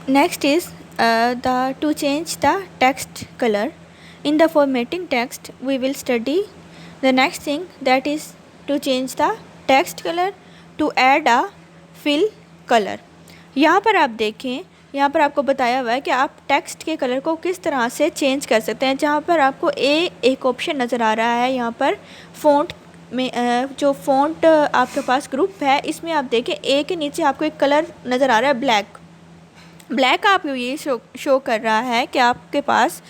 Next is the to change the text color. In the formatting text, we will study the next thing, that is to change the text color, to add a fill color. यहाँ पर आप देखें, यहाँ पर आपको बताया हुआ है कि आप टेक्स्ट के कलर को किस तरह से चेंज कर सकते हैं। जहाँ पर आपको एक ऑप्शन नज़र आ रहा है, यहाँ पर फ़ॉन्ट में जो फ़ॉन्ट आपके पास ग्रुप है, इसमें आप देखें ए के नीचे आपको एक कलर नज़र आ रहा है ब्लैक आपको ये शो कर रहा है कि आपके पास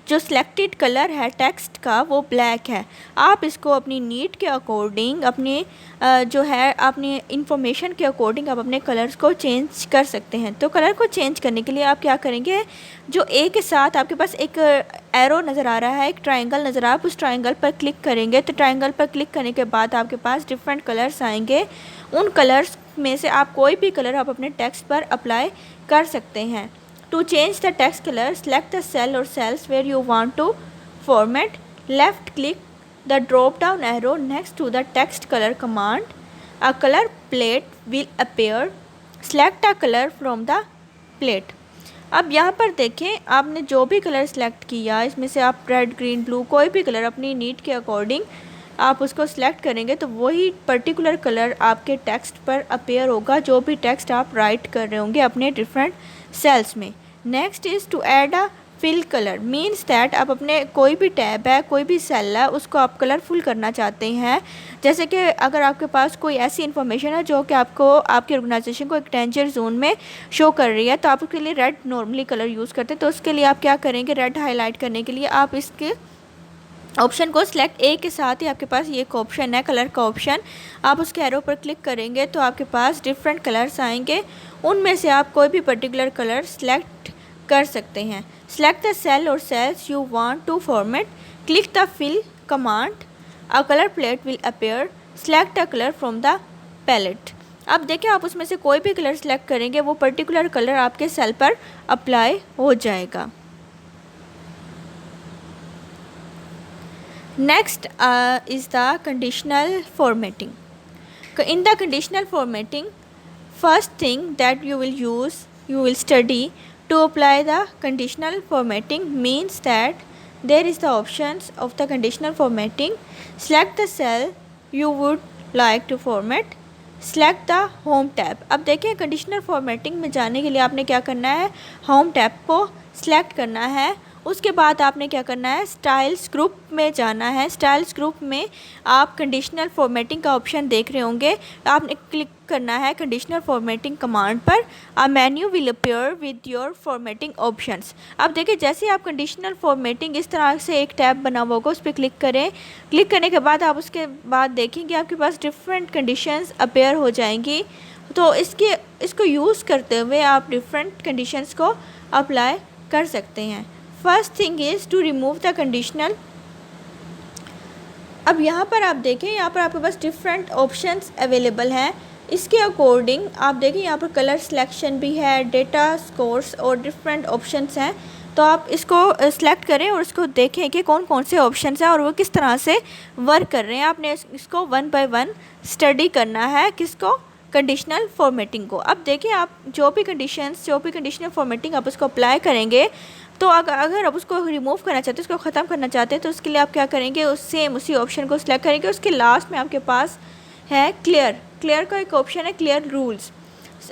जो सिलेक्टेड कलर है टेक्स्ट का वो ब्लैक है। आप इसको अपनी नीड के अकॉर्डिंग, अपने जो है अपनी इंफॉर्मेशन के अकॉर्डिंग आप अपने कलर्स को चेंज कर सकते हैं। तो कलर को चेंज करने के लिए आप क्या करेंगे, जो ए के साथ आपके पास एक एरो नज़र आ रहा है, एक ट्रायंगल नज़र आ रहा है, आप उस ट्रायंगल पर क्लिक करेंगे। तो ट्रायंगल पर क्लिक करने के बाद आपके पास डिफरेंट कलर्स आएंगे। उन कलर्स में से आप कोई भी कलर आप अपने टेक्स्ट पर अप्लाई कर सकते हैं। To change the text color, select the cell or cells where you want to format. Left click the drop down arrow next to the text color command. A color plate will appear. Select a color from the plate. अब यहाँ पर देखें, आपने जो भी colour select किया, इसमें से आप रेड, ग्रीन, ब्लू कोई भी कलर अपनी नीड के अकॉर्डिंग आप उसको सिलेक्ट करेंगे तो वही पर्टिकुलर कलर आपके टेक्स्ट पर अपेयर होगा, जो भी टेक्स्ट आप राइट कर रहे होंगे अपने डिफरेंट सेल्स में। Next is to add a fill colour, means that आप अपने कोई भी टैब है, कोई भी सेल है, उसको आप कलरफुल करना चाहते हैं। जैसे कि अगर आपके पास कोई ऐसी इन्फॉर्मेशन है जो कि आपको आपकी ऑर्गेनाइजेशन को एक डेंजर जोन में शो कर रही है, तो आप उसके लिए रेड नॉर्मली कलर यूज़ करते हैं। तो उसके लिए आप क्या करेंगे, रेड हाईलाइट करने के लिए आप इसके ऑप्शन को सिलेक्ट ए के साथ ही आपके पास ये एक ऑप्शन है कलर का ऑप्शन, आप उसके एरो पर क्लिक करेंगे तो आपके पास डिफरेंट कलर्स आएंगे। उनमें से आप कोई भी पर्टिकुलर कलर सेलेक्ट कर सकते हैं। सेलेक्ट द सेल और cells you want to format, click the fill command, a colour plate will appear, select a colour from the palette. अब देखिए, आप उसमें से कोई भी कलर सेलेक्ट करेंगे वो पर्टिकुलर कलर आपके सेल पर अप्लाई हो जाएगा। Next is the conditional formatting. In the conditional formatting, first thing that you will study to apply the conditional formatting means that there is the options of the conditional formatting. Select the cell you would like to format. Select the home tab. अब देखिए, conditional formatting में जाने के लिए आपने क्या करना है, home tab को select करना है। उसके बाद आपने क्या करना है, स्टाइल्स ग्रुप में जाना है। स्टाइल्स ग्रुप में आप कंडीशनल फॉर्मेटिंग का ऑप्शन देख रहे होंगे, आपने क्लिक करना है कंडीशनल फॉर्मेटिंग कमांड पर। अ menu will appear with your formatting options. अब देखिए, जैसे आप कंडीशनल फॉर्मेटिंग इस तरह से एक टैब बना हुआ होगा, उस पर क्लिक करें। क्लिक करने के बाद आप उसके बाद देखेंगे आपके पास डिफरेंट कंडीशंस अपीयर हो जाएंगी। तो इसको यूज़ करते हुए आप डिफरेंट कंडीशंस को अप्लाई कर सकते हैं। First thing is to remove the conditional. अब यहाँ पर आप देखें, यहाँ पर आपके पास डिफरेंट ऑप्शंस अवेलेबल हैं। इसके अकॉर्डिंग आप देखें, यहाँ पर कलर सिलेक्शन भी है, डेटा स्कोर्स और डिफरेंट ऑप्शंस हैं। तो आप इसको सिलेक्ट करें और इसको देखें कि कौन कौन से ऑप्शंस हैं और वो किस तरह से वर्क कर रहे हैं। आपने इसको वन बाय वन स्टडी करना है, किसको, कंडीशनल फॉर्मेटिंग को। अब देखिए, आप जो भी कंडीशनल फॉर्मेटिंग आप उसको अप्लाई करेंगे, तो अगर आप उसको रिमूव करना चाहते हैं, उसको ख़त्म करना चाहते हैं, तो उसके लिए आप क्या करेंगे, उसी ऑप्शन को सिलेक्ट करेंगे। उसके लास्ट में आपके पास है क्लियर का एक ऑप्शन है, क्लियर रूल्स।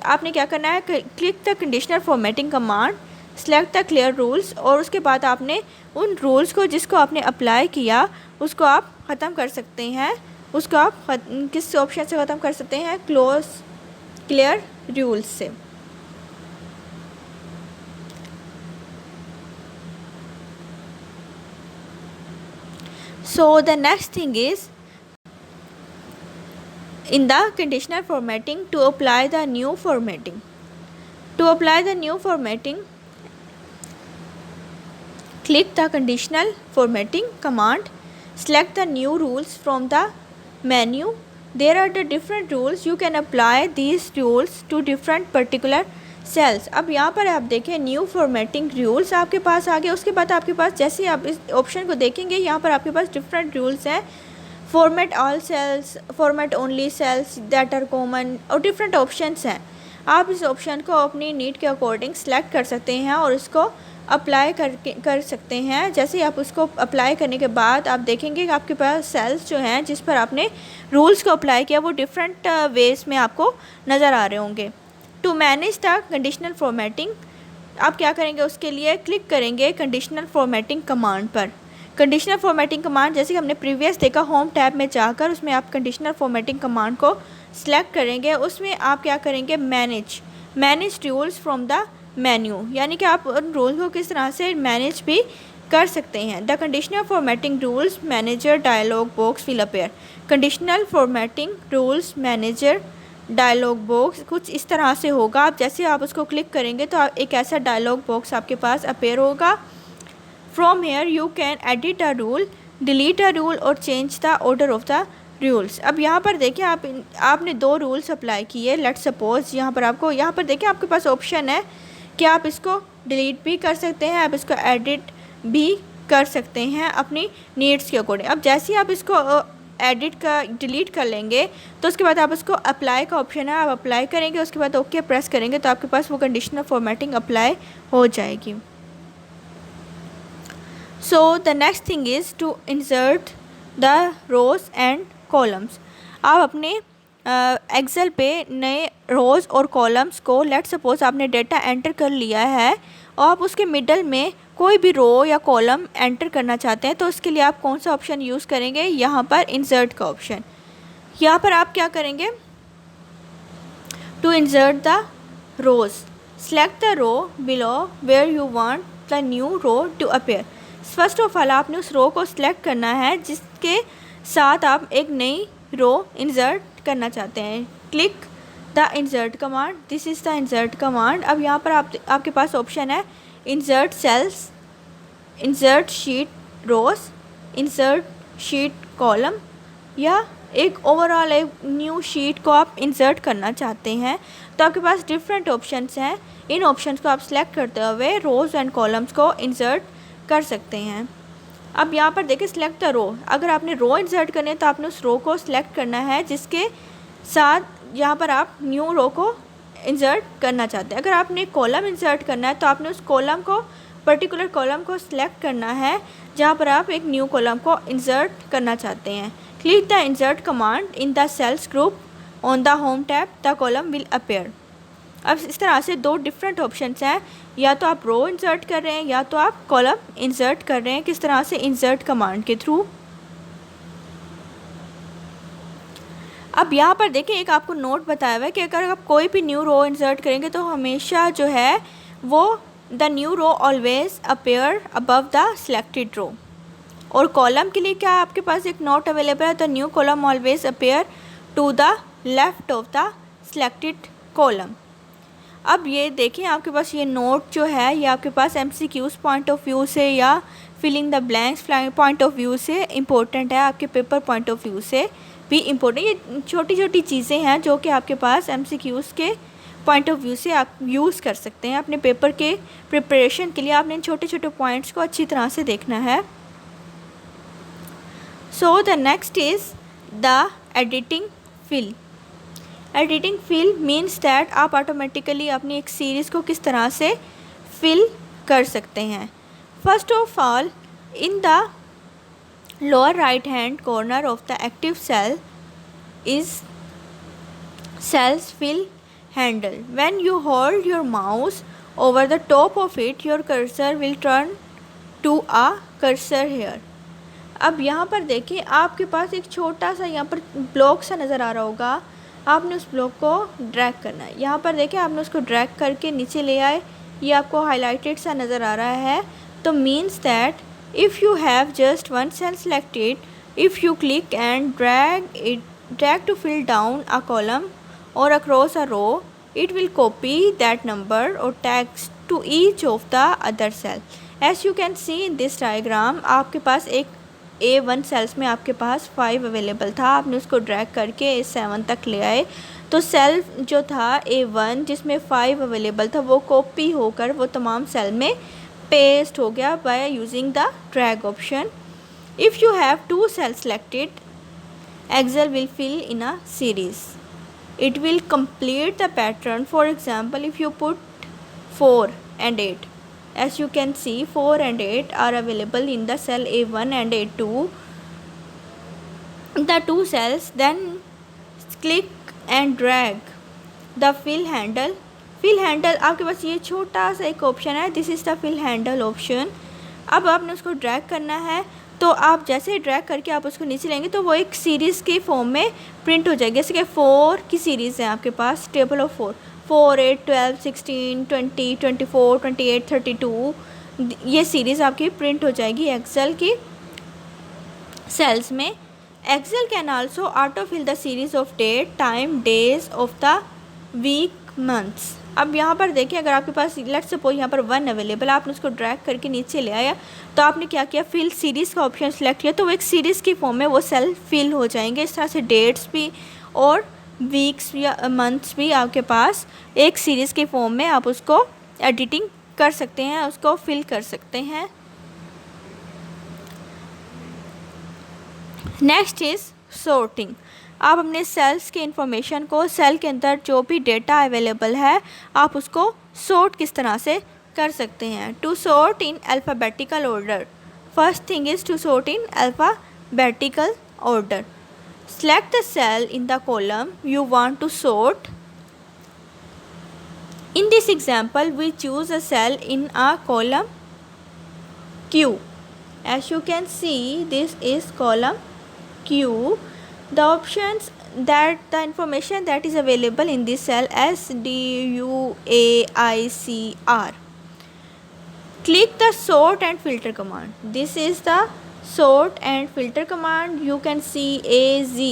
आपने क्या करना है, click the conditional formatting command, select the clear rules, और उसके बाद आपने उन रूल्स को जिसको आपने अप्लाई किया उसको आप ख़त्म कर सकते हैं। उसको आप किस ऑप्शन से ख़त्म कर सकते हैं, क्लियर रूल्स से। So the next thing is, in the conditional formatting, to apply the new formatting. To apply the new formatting, click the conditional formatting command, select the new rules from the menu. There are the different rules, you can apply these rules to different particular cells. अब यहाँ पर आप देखें, new formatting rules आपके पास आ गए। उसके बाद आपके पास, जैसे आप इस ऑप्शन को देखेंगे, यहाँ पर आपके पास डिफरेंट रूल्स हैं, format all cells, format only cells that are common, और डिफरेंट ऑप्शंस हैं। आप इस ऑप्शन को अपनी नीड के अकॉर्डिंग सेलेक्ट कर सकते हैं और इसको अप्लाई कर सकते हैं। जैसे ही आप उसको अप्लाई करने के बाद आप देखेंगे कि आपके पास सेल्स जो हैं जिस पर आपने रूल्स को अप्लाई किया वो डिफरेंट वेज में आपको नज़र आ रहे होंगे। To manage the conditional formatting आप क्या करेंगे, उसके लिए क्लिक करेंगे कंडीशनल फॉर्मेटिंग कमांड पर। कंडीशनल फॉर्मेटिंग कमांड जैसे कि हमने प्रीवियस देखा, होम टैब में जाकर उसमें आप कंडीशनल फॉर्मेटिंग कमांड को सिलेक्ट करेंगे। उसमें आप क्या करेंगे, manage rules from the menu, यानी कि आप उन रूल्स को किस तरह से मैनेज भी कर सकते हैं। The conditional formatting rules manager dialog box will appear. Conditional formatting rules manager dialog box कुछ इस तरह से होगा। आप जैसे आप उसको क्लिक करेंगे तो एक ऐसा डायलॉग बॉक्स आपके पास अपीयर होगा। From here you can edit a rule, delete a rule और change the order of the rules. अब यहाँ पर देखिए आपने 2 रूल्स अप्लाई किए। लेट सपोज यहाँ पर देखिए आपके पास ऑप्शन है कि आप इसको डिलीट भी कर सकते हैं, आप इसको एडिट भी कर सकते हैं अपनी नीड्स के अकॉर्डिंग। अब जैसे ही आप इसको डिलीट कर लेंगे तो उसके बाद आप उसको अप्लाई का ऑप्शन है, आप अप्लाई करेंगे, उसके बाद ओके प्रेस करेंगे तो आपके पास वो कंडीशनल फॉर्मेटिंग अप्लाई हो जाएगी। So the next thing is to insert the rows and columns. आप अपने एक्सेल पे नए रोज़ और कॉलम्स को, लेट सपोज आपने डेटा एंटर कर लिया है और आप उसके मिडल में कोई भी रो या कॉलम एंटर करना चाहते हैं तो उसके लिए आप कौन सा ऑप्शन यूज़ करेंगे, यहाँ पर इंसर्ट का ऑप्शन। यहाँ पर आप क्या करेंगे, to insert the rows select the row below where you want the new row to appear. First of all आपने उस रो को सिलेक्ट करना है जिसके साथ आप एक नई रो इंसर्ट करना चाहते हैं। Click the insert command, this is the insert command. अब यहाँ पर आपके पास ऑप्शन है इंसर्ट सेल्स, इंसर्ट शीट रोज, इंसर्ट शीट कॉलम, या एक ओवरऑल एक न्यू शीट को आप इंसर्ट करना चाहते हैं तो आपके पास डिफरेंट ऑप्शंस हैं। इन ऑप्शंस को आप सिलेक्ट करते हुए रोज़ एंड कॉलम्स को इंसर्ट कर सकते हैं। अब यहाँ पर देखिए सिलेक्ट द रो, अगर आपने रो इंसर्ट करनी है तो आपने उस रो को सिलेक्ट करना है जिसके साथ यहाँ पर आप न्यू रो को इंसर्ट करना चाहते हैं। अगर आपने कॉलम इंसर्ट करना है तो आपने उस कॉलम को, पर्टिकुलर कॉलम को सिलेक्ट करना है जहाँ पर आप एक न्यू कॉलम को इंसर्ट करना चाहते हैं। Click the insert command in the cells group on the home tab, the column will appear. अब इस तरह से 2 डिफरेंट ऑप्शंस हैं, या तो आप रो इंसर्ट कर रहे हैं या तो आप कॉलम इंसर्ट कर रहे हैं। किस तरह से, इंसर्ट कमांड के थ्रू। अब यहाँ पर देखिए एक आपको नोट बताया हुआ है कि अगर आप कोई भी न्यू रो इंसर्ट करेंगे तो हमेशा जो है वो the new row always appear above the selected row. और कॉलम के लिए क्या आपके पास एक नोट अवेलेबल है, the new column always appear to the left of the selected column. अब ये देखें आपके पास ये नोट जो है ये आपके पास MCQs पॉइंट ऑफ व्यू से या filling the blanks point of view से इम्पोर्टेंट है, आपके पेपर पॉइंट ऑफ व्यू से भी इम्पोर्टेंट। ये छोटी छोटी चीज़ें हैं जो कि आपके पास MCQs के पॉइंट ऑफ व्यू से आप यूज़ कर सकते हैं अपने पेपर के प्रिपरेशन के लिए। आपने इन छोटे छोटे पॉइंट्स को अच्छी तरह से देखना है। So the next is the editing fill. Editing fill means that आप ऑटोमेटिकली अपनी एक सीरीज़ को किस तरह से फिल कर सकते हैं। First of all in the lower right hand corner of the active cell is cells fill handle. When you hold your mouse over the top of it your cursor will turn to a cursor hair. अब यहाँ पर देखिए आपके पास एक छोटा सा यहाँ पर ब्लॉक सा नज़र आ रहा होगा, आपने उस ब्लॉक को ड्रैग करना है। यहाँ पर देखिए आपने उसको ड्रैग करके नीचे ले आए, ये आपको हाईलाइटेड सा नज़र आ रहा है। तो means that if you have just one cell selected, if you click and drag to fill down a column और across a row, it will copy that number और text to each of the other cell. As you can see in this diagram, आपके पास एक A1 sales में आपके पास 5 available था, आपने उसको ड्रैग करके A7 तक ले आए तो सेल जो था A1 जिसमें 5 अवेलेबल था वो कॉपी होकर वो तमाम सेल में पेस्ट हो गया by using the drag option. If you have 2 cells selected, Excel will fill in a series. it will complete the pattern. For example, if you put 4 and 8, as you can see 4 and 8 are available in the cell A1 and A2, the two cells. Then click and drag the fill handle. Fill handle आपके पास ये छोटा सा एक option है, this is the fill handle option. अब आपने उसको ड्रैग करना है, तो आप जैसे ही ड्रैग करके आप उसको नीचे लेंगे तो वो एक सीरीज़ के फॉर्म में प्रिंट हो जाएगी. जैसे कि 4 की सीरीज़ है आपके पास, टेबल ऑफ 4, 4, 8, 12, 16, 20, 24, 28, 32, ये सीरीज़ आपकी प्रिंट हो जाएगी एक्सेल की सेल्स में. Excel can also auto fill the series of date, time, days of the week, months. अब यहाँ पर देखिए, अगर आपके पास लेट्स सपोज यहाँ पर 1 अवेलेबल, आपने उसको ड्रैग करके नीचे ले आया, तो आपने क्या किया, फिल सीरीज़ का ऑप्शन सेलेक्ट किया, तो वो एक सीरीज़ की फॉर्म में वो सेल फिल हो जाएंगे. इस तरह से डेट्स भी और वीक्स या मंथ्स भी आपके पास एक सीरीज़ की फॉर्म में आप उसको एडिटिंग कर सकते हैं, उसको फिल कर सकते हैं. Next is sorting. आप अपने सेल्स के इंफॉर्मेशन को, सेल के अंदर जो भी डेटा अवेलेबल है, आप उसको सॉर्ट किस तरह से कर सकते हैं. To sort in alphabetical order. First thing is to sort in alphabetical order. Select the cell in the column you want to sort. In this example, we choose a cell in a column Q. As you can see, this is column Q. The options that the information that is available in this cell S, D, U, A, I, C, R. Click the sort and filter command. This is the sort and filter command. You can see A, Z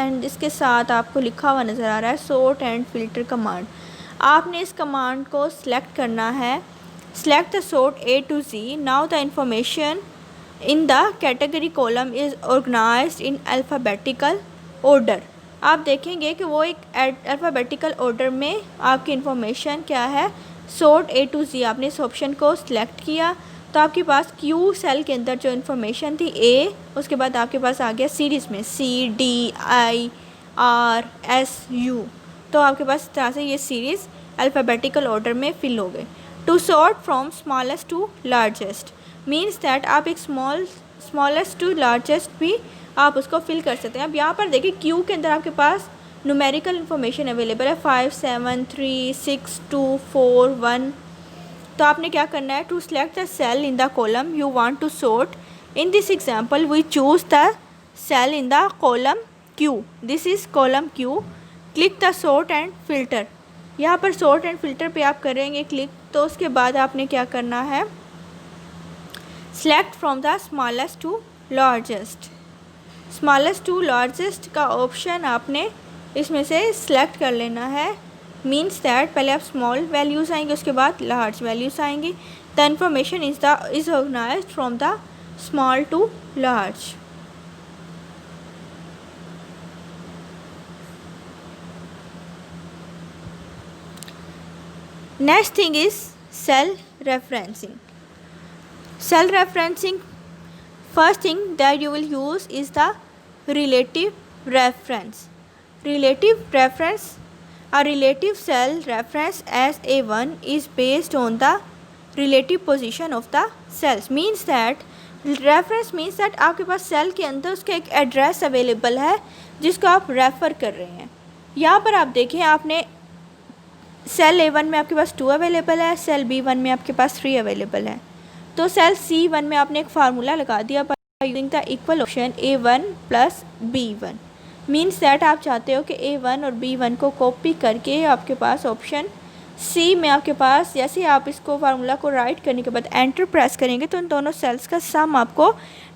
and इसके साथ आपको लिखा हुआ नज़र आ रहा है sort and filter command. आपने इस कमांड को सिलेक्ट करना है. Select the sort A to Z. Now the information in the category column is organized in alphabetical order. आप देखेंगे कि वो एक अल्फ़ाबेटिकल ऑर्डर में आपकी इंफॉर्मेशन क्या है, सॉर्ट A to Z. आपने इस ऑप्शन को सिलेक्ट किया तो आपके पास Q सेल के अंदर जो इन्फॉर्मेशन थी A, उसके बाद आपके पास आ गया सीरीज़ में C, D, I, R, S, U. तो आपके पास इस तरह से ये सीरीज़ अल्फ़ाबेटिकल ऑर्डर में फिल हो गए. To sort from smallest to largest means that आप एक स्मॉलेस्ट टू लार्जेस्ट भी आप उसको फिल कर सकते हैं. अब यहाँ पर देखिए Q के अंदर आपके पास न्यूमेरिकल इन्फॉर्मेशन अवेलेबल है 5, 7, 3, 6, 2, 4, 1. तो आपने क्या करना है, to select the cell in the column you want to sort. In this example we choose the cell in the column Q. This is column Q. Click the sort and filter. यहाँ पर sort and filter पे आप करेंगे click, तो उसके बाद आपने क्या करना है, select from the smallest to largest. Smallest to largest का ऑप्शन आपने इसमें से सिलेक्ट कर लेना है. मीन्स दैट पहले आप स्मॉल वैल्यूज़ आएंगे, उसके बाद लार्ज वैल्यूज़ आएंगी. The information is organised from the small to large. Next thing is cell referencing. Cell referencing, first thing that you will use is the relative reference. Relative reference, a relative cell reference as A1 is based on the relative position of the cells. Means that reference means that आपके पास cell के अंदर उसका एक address available है जिसको आप refer कर रहे हैं. यहाँ पर आप देखें, आपने सेल A1 में आपके पास 2 अवेलेबल है, सेल B1 में आपके पास 3 अवेलेबल है. तो सेल C1 में आपने एक फार्मूला लगा दिया bye using the equal option A1 plus B1. Means that आप चाहते हो कि A1 और B1 को कॉपी करके आपके पास ऑप्शन C में आपके पास, जैसे आप इसको फार्मूला को राइट करने के बाद एंटर प्रेस करेंगे तो उन दोनों सेल्स का सम आपको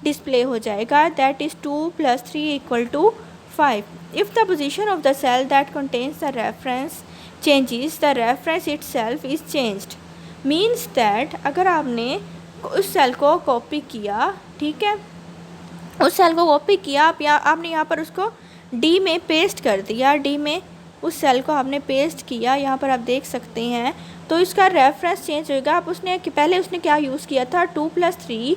डिस्प्ले हो जाएगा. That is 2 + 3 = 5. If the position of the cell that contains the reference changes, the reference itself is changed. Means that अगर आपने उस सेल को कॉपी किया, ठीक है, उस सेल को कॉपी किया, आपने यहाँ पर उसको D में पेस्ट कर दिया, D में उस सेल को आपने पेस्ट किया, यहाँ पर आप देख सकते हैं, तो इसका रेफरेंस चेंज होगा. आप पहले उसने क्या यूज़ किया था, 2 + 3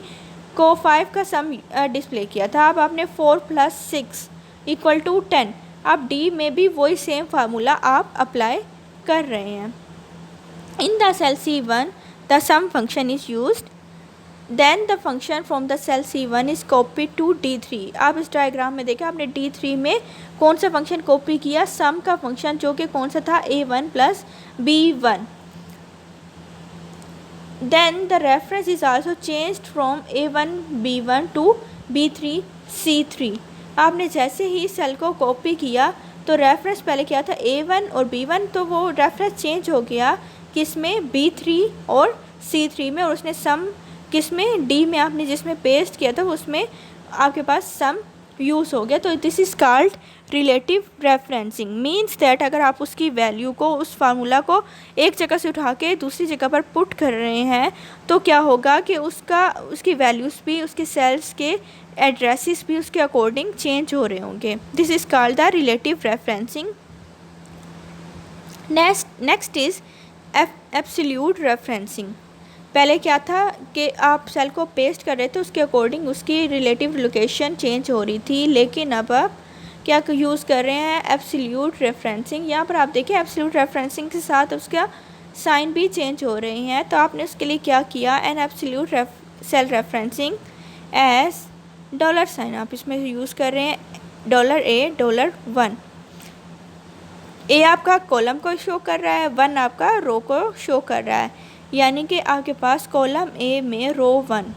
को 5 का सम डिस्प्ले किया था. अब आपने 4 + 6 = 10. आप डी में भी वही सेम फार्मूला आप अप्लाई कर रहे हैं। In the cell C1 the sum function is used, then the function from the cell C1 is copy to D3। आप इस डायग्राम में देखें आपने D3 में कौन सा फंक्शन कॉपी किया, सम का फंक्शन, जो कि कौन सा था A1 plus B1। Then the reference is also changed from A1 B1 to B3 C3। आपने जैसे ही सेल को कॉपी किया तो रेफरेंस पहले क्या था A1 और B1, तो वो रेफरेंस चेंज हो गया किस में, B3 और C3 में, और उसने सम किस में, D में आपने जिसमें पेस्ट किया था उसमें आपके पास सम यूज़ हो गया। तो this is called relative referencing. Means that अगर आप उसकी वैल्यू को, उस फार्मूला को एक जगह से उठा के दूसरी जगह पर पुट कर रहे हैं तो क्या होगा कि उसकी वैल्यूज़ भी, उसके सेल्स के एड्रेसेस भी उसके अकॉर्डिंग चेंज हो रहे होंगे। This is called the relative referencing. Next is absolute referencing. पहले क्या था कि आप सेल को पेस्ट कर रहे थे, उसके अकॉर्डिंग उसकी रिलेटिव लोकेशन चेंज हो रही थी, लेकिन अब आप क्या यूज़ कर रहे हैं, एब्सोल्यूट रेफरेंसिंग। यहाँ पर आप देखिए एब्सोल्यूट रेफरेंसिंग के साथ उसका साइन भी चेंज हो रहे हैं। तो आपने उसके लिए क्या किया, an absolute cell referencing as dollar sign आप इसमें यूज़ कर रहे हैं, $A $1। ए आपका कॉलम को शो कर रहा है, 1 आपका रो को शो कर रहा है, यानी कि आपके पास कॉलम ए में रो 1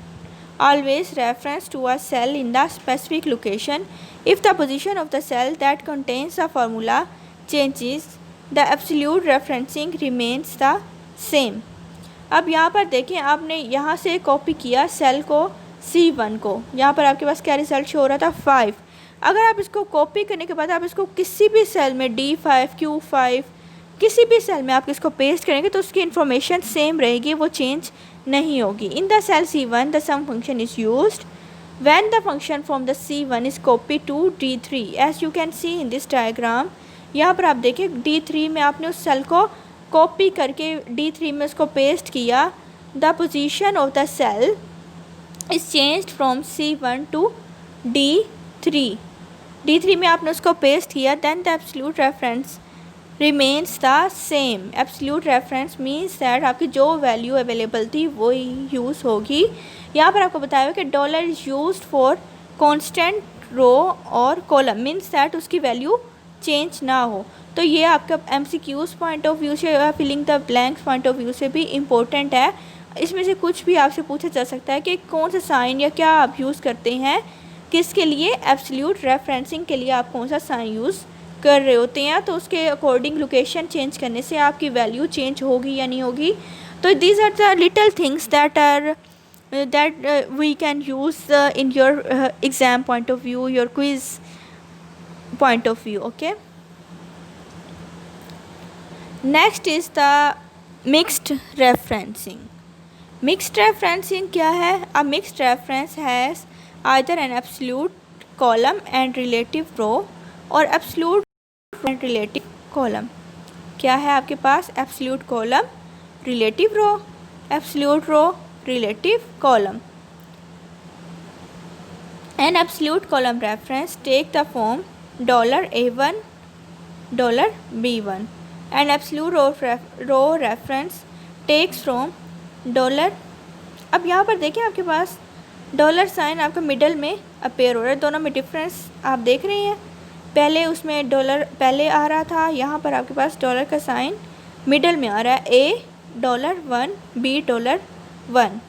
always reference to a cell in the specific location. If the position of the cell that contains the formula changes, the absolute referencing remains the same. अब यहाँ पर देखें आपने यहाँ से कॉपी किया सेल को C1 को, यहाँ पर आपके पास क्या रिजल्ट शो हो रहा था 5। अगर आप इसको कॉपी करने के बाद आप इसको किसी भी सेल में D5 Q5 किसी भी सेल में आप इसको पेस्ट करेंगे तो उसकी इन्फॉर्मेशन सेम रहेगी, वो चेंज नहीं होगी। In the cell C1 the sum function is used when the function from the C1 is copy to D3 as you can see in this diagram. यहाँ पर आप देखिए D3 में आपने उस सेल को कॉपी करके D3 में उसको पेस्ट किया, the position of the cell is changed from C1 to D3 में आपने उसको पेस्ट किया, then the absolute reference remains the same. Absolute reference means that आपकी जो वैल्यू अवेलेबल थी वो यूज़ होगी। यहाँ पर आपको बताया कि dollar is used for constant row और कॉलम, मीन्स दैट उसकी वैल्यू चेंज ना हो। तो ये आपका MCQs पॉइंट ऑफ व्यू से या filling the blanks point of view से भी इम्पोर्टेंट है। इसमें से कुछ भी आपसे पूछा जा सकता है कि कौन सा साइन या क्या आप यूज़ करते हैं, किसके लिए, एब्सोल्यूट रेफरेंसिंग के लिए आप कौन सा साइन यूज़ कर रहे होते हैं, तो उसके अकॉर्डिंग लोकेशन चेंज करने से आपकी वैल्यू चेंज होगी या नहीं होगी। तो these are the little things that we can use in your exam point of view, your quiz point of view. Okay, next is the mixed referencing. Mixed referencing क्या है? A mixed reference has either an absolute column and relative row और absolute and relative column. क्या है आपके पास? Absolute column, relative row, absolute row, relative column. An absolute column reference take the form $A1 $B1 and absolute row reference takes from dollar. अब यहाँ पर देखिए आपके पास डॉलर साइन आपका मिडल में अपेयर हो रहा है, दोनों में डिफरेंस आप देख रहे हैं। पहले उसमें डॉलर पहले आ रहा था, यहाँ पर आपके पास डॉलर का साइन मिडल में आ रहा है, A $1 B $1।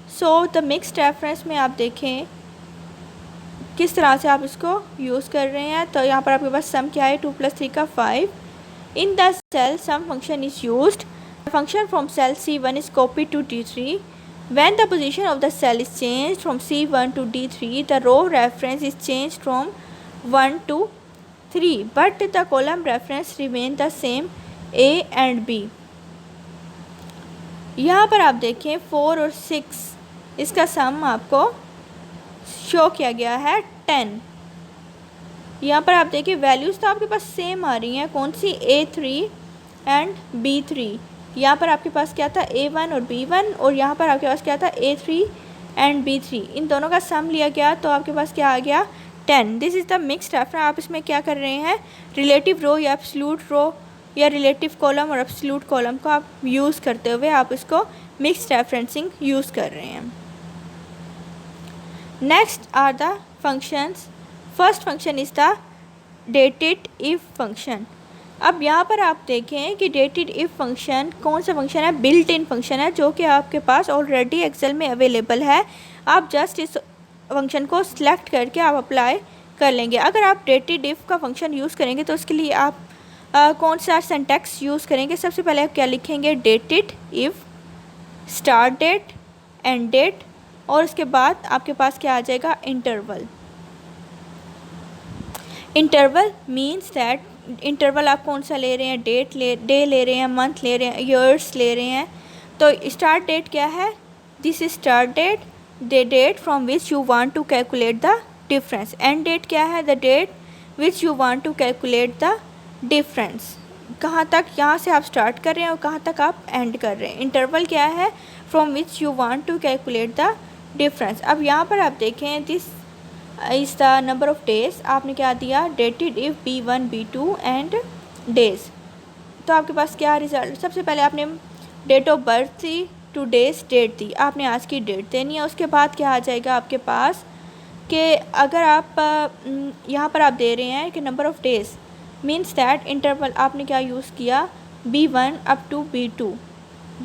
So the mixed reference में आप देखें किस तरह से आप इसको यूज़ कर रहे हैं। तो यहाँ पर आपके पास सम क्या है, 2 + 3 का 5। In the cell sum function is used, function from cell C1 is copy to D3। When the position of the cell is changed from C1 to D3, the row reference is changed from 1 to 3, but the column reference remain the same, A and B। यहाँ पर आप देखें 4 और 6 इसका सम आपको show किया गया है 10। यहाँ पर आप देखिए वैल्यूज़ तो आपके पास सेम आ रही हैं, कौन सी, A3 एंड B3। यहाँ पर आपके पास क्या था, A1 और B1, और यहाँ पर आपके पास क्या था, A3 एंड B3। इन दोनों का सम लिया गया तो आपके पास क्या आ गया, 10। This is the mixed reference. आप इसमें क्या कर रहे हैं, रिलेटिव रो या एब्सोल्यूट रो या रिलेटिव कॉलम और एब्सोल्यूट कॉलम को आप यूज़ करते हुए आप इसको मिक्स्ड रेफरेंसिंग यूज़ कर रहे हैं। Next are the functions. First function is the dated if function. अब यहाँ पर आप देखें कि डेटेड इफ़ फंक्शन कौन सा फंक्शन है, बिल्ट इन फंक्शन है जो कि आपके पास ऑलरेडी एक्सेल में अवेलेबल है। आप जस्ट इस फंक्शन को सिलेक्ट करके आप अप्लाई कर लेंगे। अगर आप डेटेड इफ़ का फंक्शन यूज़ करेंगे तो उसके लिए आप कौन सा सिंटैक्स यूज़ करेंगे। सबसे पहले आप क्या लिखेंगे, dated if start date end date, और उसके बाद आपके पास क्या आ जाएगा, interval. Interval means that interval आप कौन सा ले रहे हैं, डे ले रहे हैं, मंथ ले रहे हैं, ईयर्स ले रहे हैं। तो स्टार्ट डेट क्या है, this is start date, the date from which you want to calculate the difference. End date क्या है, the date which you want to calculate the difference. कहाँ तक यहाँ से आप स्टार्ट कर रहे हैं और कहाँ तक आप एंड कर रहे हैं। इंटरवल क्या है, from which you want to calculate the difference. अब यहाँ पर आप देखें, this is the number of days. आपने क्या दिया, dated if B1 B2 and days. तो आपके पास क्या रिजल्ट, सबसे पहले आपने डेट ऑफ बर्थ थी, टू डेज डेट दी, आपने आज की डेट देनी है। उसके बाद क्या आ जाएगा आपके पास कि अगर आप यहाँ पर आप दे रहे हैं कि number of days, means that interval आपने क्या यूज़ किया, B1 up to B2,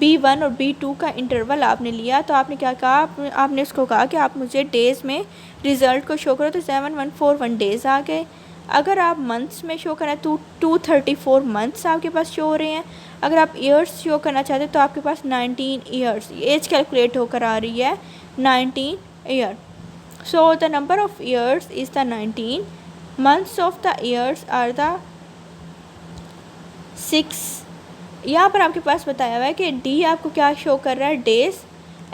B1 और B2 का इंटरवल आपने लिया। तो आपने क्या कहा, आपने इसको कहा कि आप मुझे डेज़ में रिज़ल्ट को शो करो, तो 7141 डेज़ आ गए। अगर आप मंथ्स में शो करना है तो 234 मंथ्स आपके पास शो हो रहे हैं। अगर आप ईयर्स शो करना चाहते हैं तो आपके पास 19 ईयर्स, एज कैलकुलेट होकर आ रही है 19 year. So the number of years is the 19, months of the years are the 6। यहाँ पर आपके पास बताया हुआ है कि डी आपको क्या शो कर रहा है, डेज,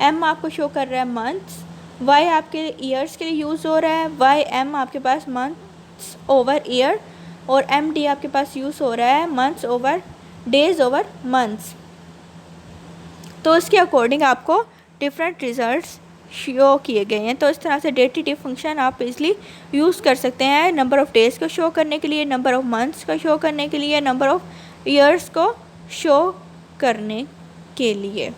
एम आपको शो कर रहा है मंथ्स, वाई आपके ईयर्स के लिए यूज़ हो रहा है, वाई एम आपके पास मंथ्स ओवर ईयर, और एम डी आपके पास यूज़ हो रहा है months over days over months. तो इसके अकॉर्डिंग आपको डिफरेंट रिजल्ट्स शो किए गए हैं। तो इस तरह से डेटेड इफ़ फंक्शन आप इजली यूज़ कर सकते हैं नंबर ऑफ़ डेज़ को शो करने के लिए, नंबर ऑफ़ मंथ्स को शो करने के लिए, नंबर ऑफ़ ईयर्स को शो करने के लिए।